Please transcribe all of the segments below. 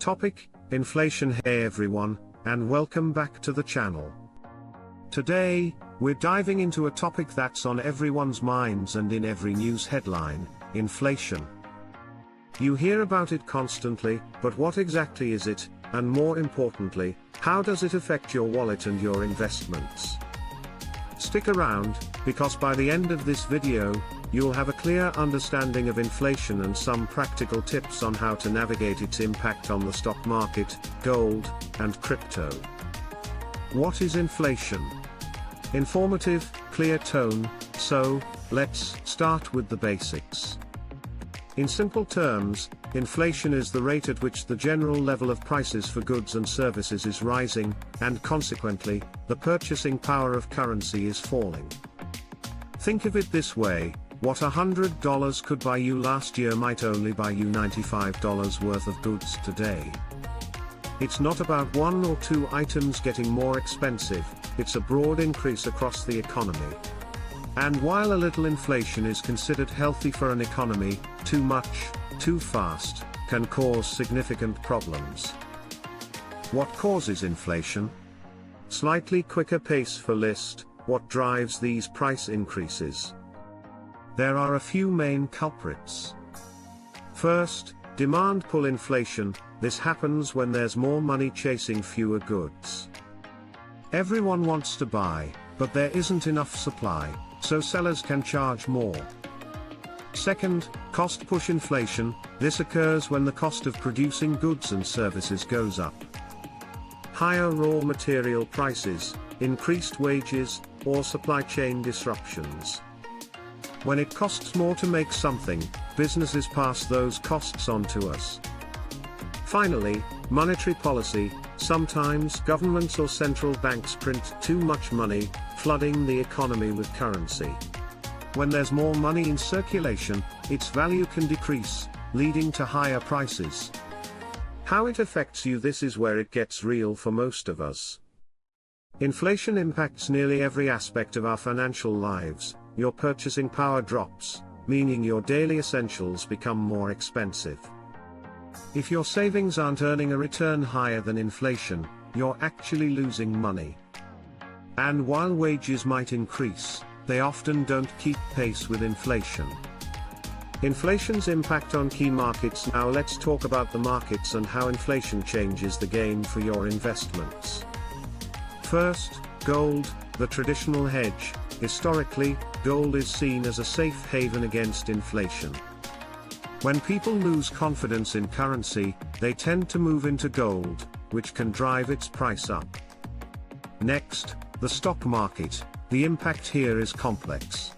Topic: Inflation. Hey everyone, and welcome back to the channel. Today, we're diving into a topic that's on everyone's minds and in every news headline: inflation. You hear about it constantly, but what exactly is it, and more importantly, how does it affect your wallet and your investments? Stick around, because by the end of this video, you'll have a clear understanding of inflation and some practical tips on how to navigate its impact on the stock market, gold, and crypto. What is inflation? Informative, clear tone, so let's start with the basics. In simple terms, inflation is the rate at which the general level of prices for goods and services is rising, and consequently, the purchasing power of currency is falling. Think of it this way: what $100 could buy you last year might only buy you $95 worth of goods today. It's not about one or two items getting more expensive, it's a broad increase across the economy. And while a little inflation is considered healthy for an economy, too much, too fast, can cause significant problems. What causes inflation? Slightly quicker pace for list. What drives these price increases? There are a few main culprits. First, demand pull inflation. This happens when there's more money chasing fewer goods. Everyone wants to buy, but there isn't enough supply, so sellers can charge more. Second, cost push inflation. This occurs when the cost of producing goods and services goes up. Higher raw material prices, increased wages, or supply chain disruptions. When it costs more to make something, businesses pass those costs on to us. Finally, monetary policy. Sometimes governments or central banks print too much money, flooding the economy with currency. When there's more money in circulation, its value can decrease, leading to higher prices. How it affects you: this is where it gets real for most of us. Inflation impacts nearly every aspect of our financial lives. Your purchasing power drops, meaning your daily essentials become more expensive. If your savings aren't earning a return higher than inflation, you're actually losing money. And while wages might increase, they often don't keep pace with inflation. Inflation's impact on key markets. Now let's talk about the markets and how inflation changes the game for your investments. First, gold, the traditional hedge. Historically, gold is seen as a safe haven against inflation. When people lose confidence in currency, they tend to move into gold, which can drive its price up. Next, the stock market. The impact here is complex.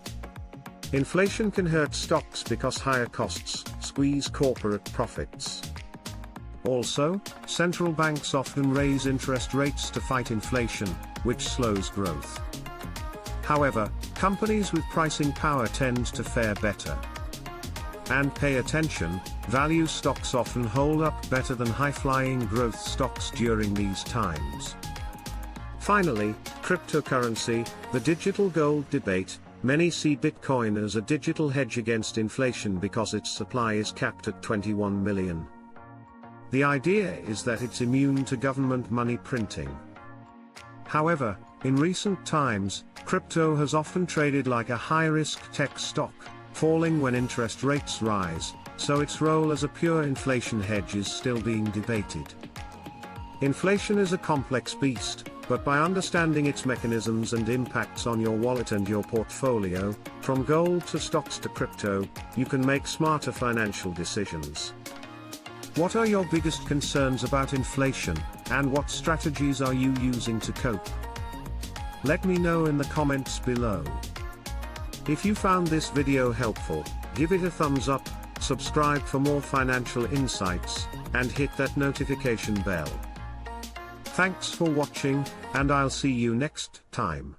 Inflation can hurt stocks because higher costs squeeze corporate profits. Also, central banks often raise interest rates to fight inflation, which slows growth. However, companies with pricing power tend to fare better. And pay attention, value stocks often hold up better than high-flying growth stocks during these times. Finally, cryptocurrency, the digital gold debate. Many see Bitcoin as a digital hedge against inflation because its supply is capped at 21 million. The idea is that it's immune to government money printing. However, in recent times, crypto has often traded like a high-risk tech stock, falling when interest rates rise, so its role as a pure inflation hedge is still being debated. Inflation is a complex beast, but by understanding its mechanisms and impacts on your wallet and your portfolio, from gold to stocks to crypto, you can make smarter financial decisions. What are your biggest concerns about inflation, and what strategies are you using to cope? Let me know in the comments below. If you found this video helpful, give it a thumbs up, subscribe for more financial insights, and hit that notification bell. Thanks for watching, and I'll see you next time.